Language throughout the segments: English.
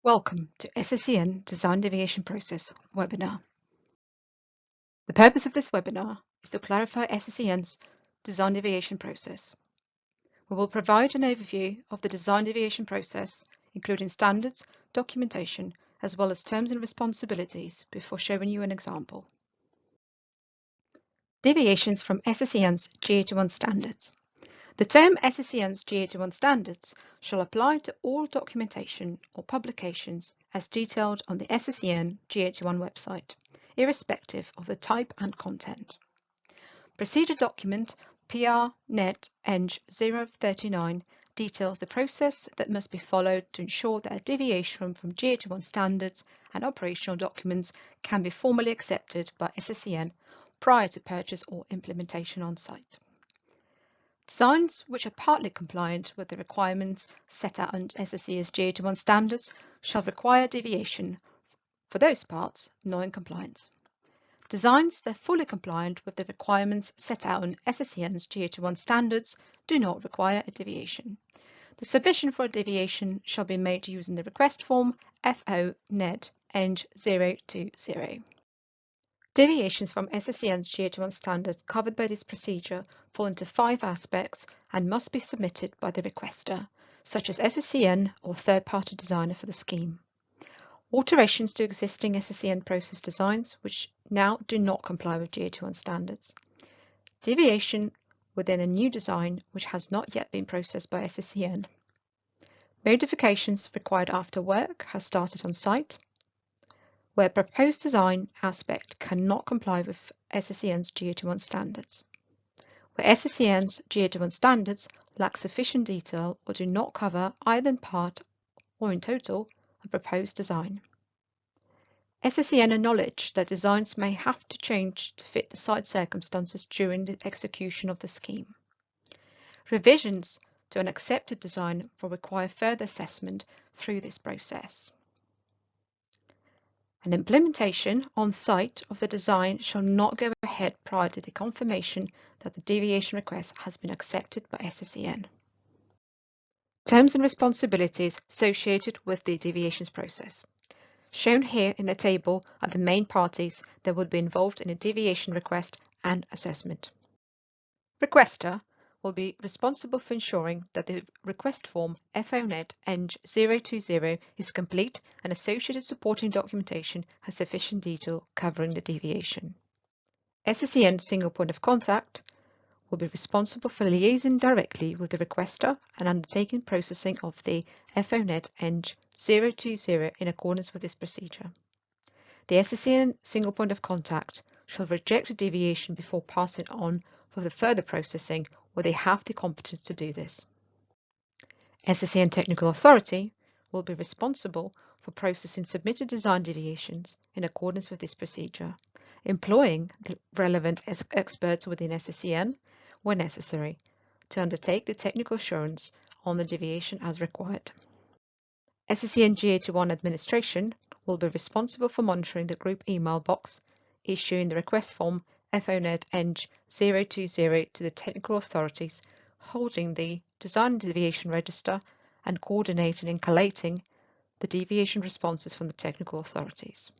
Welcome to SSEN Design Deviation Process webinar. The purpose of this webinar is to clarify SSEN's design deviation process. We will provide an overview of the design deviation process, including standards, documentation, as well as terms and responsibilities before showing you an example. Deviations from SSEN's G81 standards. The term SSEN's G81 standards shall apply to all documentation or publications as detailed on the SSEN G81 website, irrespective of the type and content. Procedure document PR-NET Eng 039 details the process that must be followed to ensure that a deviation from G81 standards and operational documents can be formally accepted by SSEN prior to purchase or implementation on site. Designs which are partly compliant with the requirements set out on SSEN's G81 standards shall require deviation for those parts not in compliance. Designs that are fully compliant with the requirements set out on SSEN's G81 standards do not require a deviation. The submission for a deviation shall be made using the request form FO-NET Eng 020. Deviations from SSEN's G81 standards covered by this procedure fall into 5 aspects and must be submitted by the requester, such as SSEN or third-party designer for the scheme. Alterations to existing SSEN process designs which now do not comply with G81 standards. Deviation within a new design which has not yet been processed by SSEN. Modifications required after work has started on site, where proposed design aspect cannot comply with SSEN's G81 standards, where SSEN's G81 standards lack sufficient detail or do not cover either in part or in total a proposed design. SSEN acknowledge that designs may have to change to fit the site circumstances during the execution of the scheme. Revisions to an accepted design will require further assessment through this process. An implementation on site of the design shall not go ahead prior to the confirmation that the deviation request has been accepted by SSEN. Terms and responsibilities associated with the deviations process. Shown here in the table are the main parties that would be involved in a deviation request and assessment. Requester will be responsible for ensuring that the request form FO-NET Eng 020 is complete and associated supporting documentation has sufficient detail covering the deviation. SSEN single point of contact will be responsible for liaising directly with the requester and undertaking processing of the FO-NET Eng 020 in accordance with this procedure. The SSEN single point of contact shall reject a deviation before passing on for the further processing where they have the competence to do this. SSEN Technical Authority will be responsible for processing submitted design deviations in accordance with this procedure, employing the relevant experts within SSEN where necessary to undertake the technical assurance on the deviation as required. SSEN G81 administration will be responsible for monitoring the group email box, issuing the request form FO-NET Eng 020 to the technical authorities, holding the design deviation register and coordinating and collating the deviation responses from the technical authorities.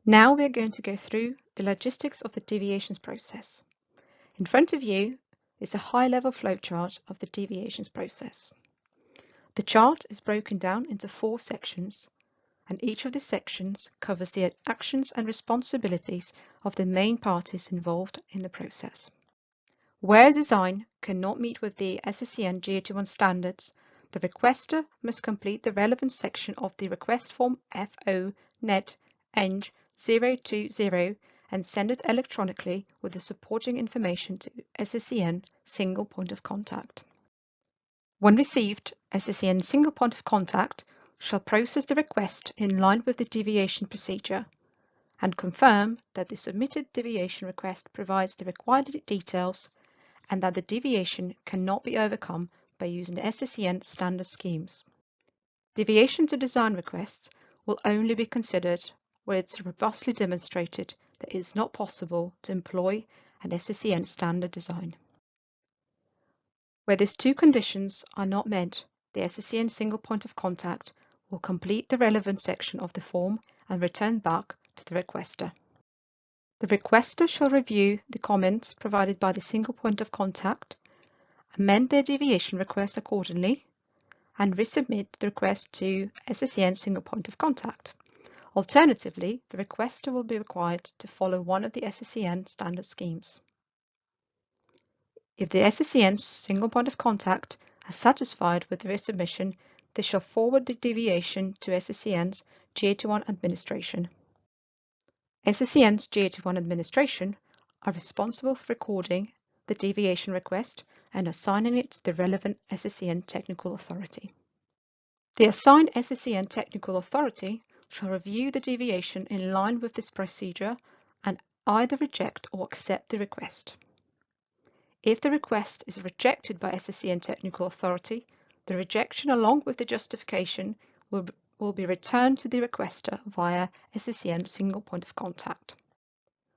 Now we are going to go through the logistics of the deviations process. In front of you is a high-level flowchart of the deviations process. The chart is broken down into 4 sections, and each of the sections covers the actions and responsibilities of the main parties involved in the process. Where a design cannot meet with the SSEN G81 standards, the requester must complete the relevant section of the request form FO-NET Eng 020 and send it electronically with the supporting information to SSEN single point of contact. When received, SSEN single point of contact shall process the request in line with the deviation procedure and confirm that the submitted deviation request provides the required details and that the deviation cannot be overcome by using the SSEN standard schemes. Deviation to design requests will only be considered where it's robustly demonstrated that it is not possible to employ an SSEN standard design. Where these 2 conditions are not met, the SSEN single point of contact will complete the relevant section of the form and return back to the requester. The requester shall review the comments provided by the single point of contact, amend their deviation request accordingly, and resubmit the request to SSEN single point of contact. Alternatively, the requester will be required to follow one of the SSEN standard schemes. If the SSEN single point of contact is satisfied with the resubmission, they shall forward the deviation to SSEN's G81 administration. SSEN's G81 administration are responsible for recording the deviation request and assigning it to the relevant SSEN technical authority. The assigned SSEN technical authority shall review the deviation in line with this procedure and either reject or accept the request. If the request is rejected by SSEN technical authority, the rejection along with the justification will be returned to the requester via SSEN single point of contact.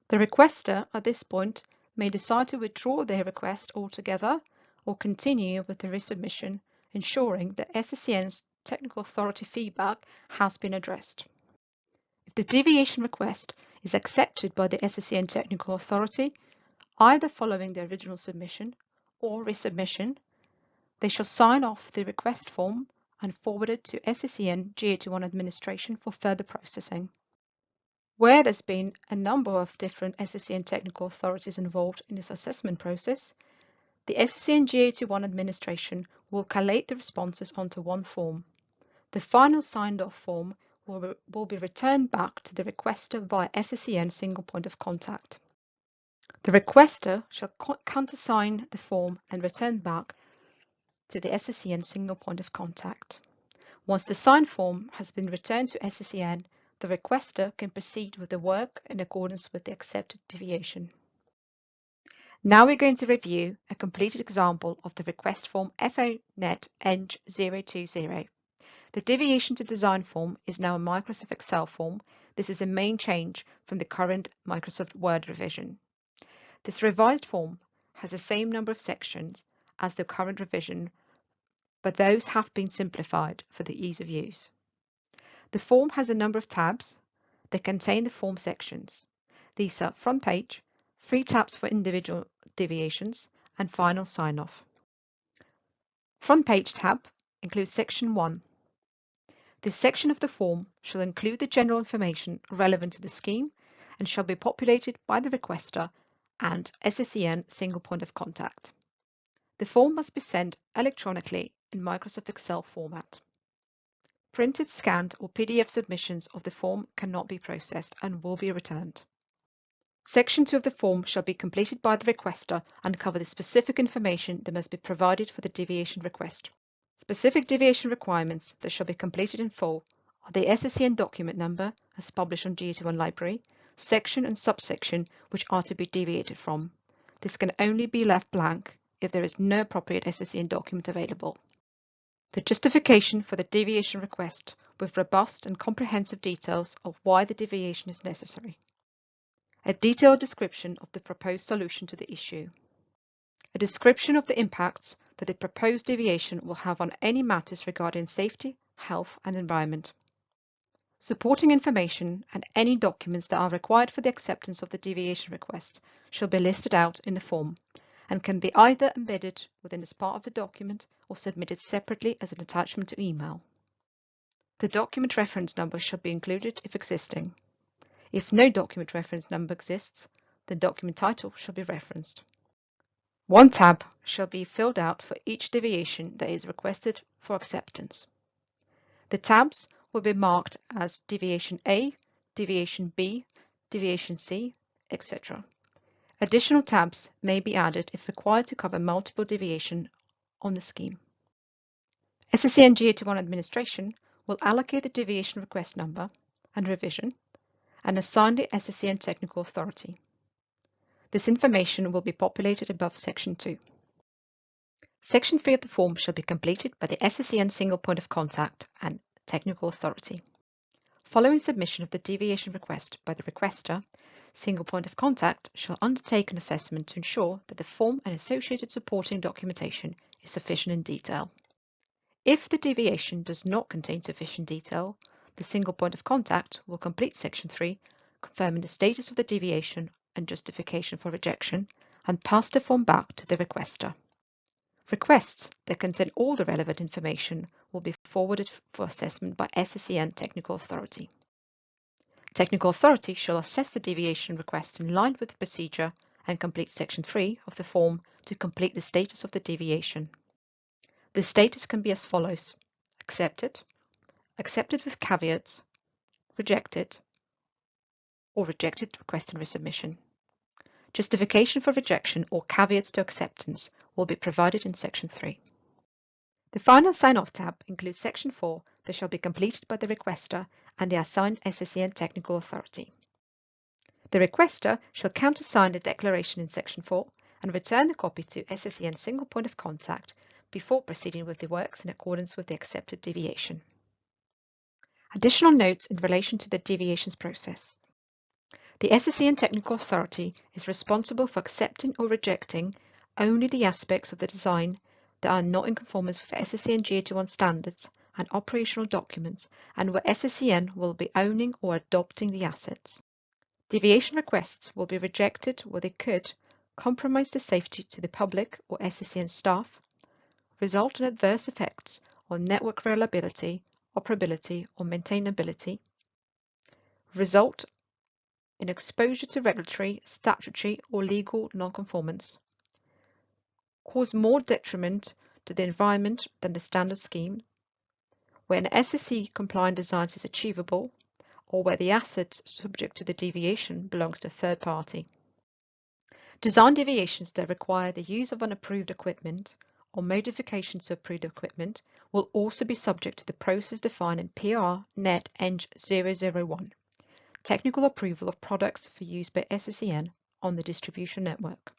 The requester at this point may decide to withdraw their request altogether or continue with the resubmission, ensuring that SSEN's technical authority feedback has been addressed. If the deviation request is accepted by the SSEN technical authority, either following the original submission or resubmission, they shall sign off the request form and forward it to SSEN G81 administration for further processing. Where there's been a number of different SSEN technical authorities involved in this assessment process, the SSEN G81 administration will collate the responses onto one form. The final signed-off form will be returned back to the requester via SSEN single point of contact. The requester shall countersign the form and return back to the SSEN single point of contact. Once the signed form has been returned to SSEN, the requester can proceed with the work in accordance with the accepted deviation. Now we're going to review a completed example of the request form FONET ENG020. The deviation to design form is now a Microsoft Excel form. This is a main change from the current Microsoft Word revision. This revised form has the same number of sections as the current revision, but those have been simplified for the ease of use. The form has a number of tabs that contain the form sections. These are front page, 3 tabs for individual deviations, and final sign-off. Front page tab includes section 1. This section of the form shall include the general information relevant to the scheme and shall be populated by the requester and SSEN single point of contact. The form must be sent electronically in Microsoft Excel format. Printed, scanned, or PDF submissions of the form cannot be processed and will be returned. Section 2 of the form shall be completed by the requester and cover the specific information that must be provided for the deviation request. Specific deviation requirements that shall be completed in full are the SSEN document number as published on G81 Library, section and subsection which are to be deviated from. This can only be left blank if there is no appropriate SSEN document available. The justification for the deviation request with robust and comprehensive details of why the deviation is necessary. A detailed description of the proposed solution to the issue. A description of the impacts that the proposed deviation will have on any matters regarding safety, health and environment. Supporting information and any documents that are required for the acceptance of the deviation request shall be listed out in the form and can be either embedded within this part of the document or submitted separately as an attachment to email. The document reference number shall be included if existing. If no document reference number exists, the document title shall be referenced. One tab shall be filled out for each deviation that is requested for acceptance. The tabs will be marked as Deviation A, Deviation B, Deviation C, etc. Additional tabs may be added if required to cover multiple deviations on the scheme. SSEN G81 administration will allocate the deviation request number and revision and assign the SSEN technical authority. This information will be populated above Section 2. Section 3 of the form shall be completed by the SSEN single point of contact and technical authority. Following submission of the deviation request by the requester, single point of contact shall undertake an assessment to ensure that the form and associated supporting documentation is sufficient in detail. If the deviation does not contain sufficient detail, the single point of contact will complete Section 3, confirming the status of the deviation and justification for rejection, and pass the form back to the requester. Requests that contain all the relevant information will be forwarded for assessment by SSEN Technical Authority. Technical Authority shall assess the deviation request in line with the procedure and complete Section 3 of the form to complete the status of the deviation. The status can be as follows: accepted, accepted with caveats, rejected, or rejected request and resubmission. Justification for rejection or caveats to acceptance will be provided in Section 3. The final sign-off tab includes Section 4 that shall be completed by the requester and the assigned SSEN Technical Authority. The requester shall countersign the declaration in Section 4 and return the copy to SSEN single point of contact before proceeding with the works in accordance with the accepted deviation. Additional notes in relation to the deviations process. The SSEN Technical Authority is responsible for accepting or rejecting only the aspects of the design that are not in conformance with SSEN G81 standards and operational documents, and where SSEN will be owning or adopting the assets. Deviation requests will be rejected where they could compromise the safety to the public or SSEN staff, result in adverse effects on network reliability, operability, or maintainability, result in exposure to regulatory, statutory, or legal nonconformance, cause more detriment to the environment than the standard scheme, where an SSE compliant design is achievable, or where the asset subject to the deviation belongs to a third party. Design deviations that require the use of unapproved equipment or modifications to approved equipment will also be subject to the process defined in PR Net Eng 001. Technical approval of products for use by SSEN on the distribution network.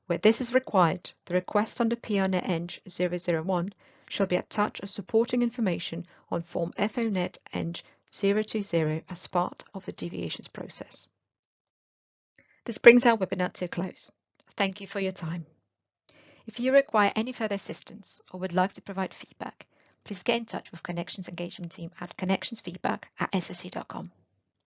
Where this is required, the request under PRNet Eng 001 shall be attached as supporting information on Form FONet Eng 020 as part of the deviations process. This brings our webinar to a close. Thank you for your time. If you require any further assistance or would like to provide feedback, please get in touch with Connections Engagement Team at connectionsfeedback@sse.com.